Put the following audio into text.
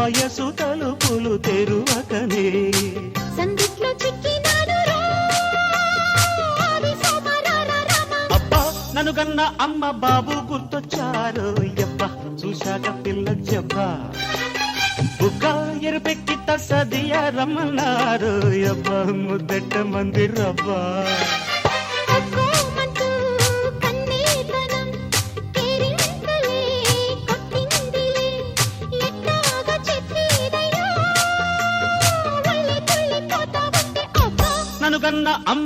వయసు తలుపులు తెరువకనే సందిట్లో చిక్కినాడు రా ఆది సోమరారా రామ. అబ్బా నన్ను కన్న అమ్మ బాబు గుర్తొచ్చారు యబ్బ చూశాక పిల్ల జబ్బ బుక్క ఎరుపెక్కి తసదియ రమ్మన్నారు యబ్బ ముద్దెట్ట మంది రబ్బా. ఒక్కోమంటూ కన్నీతనం కేరింతలే కొట్టిందిలే ఎట్టాగా చెప్పేదయ్యా వల్లే తుల్లిపోతా ఉంటే అబ్బా నన్ను కన్న అమ్మ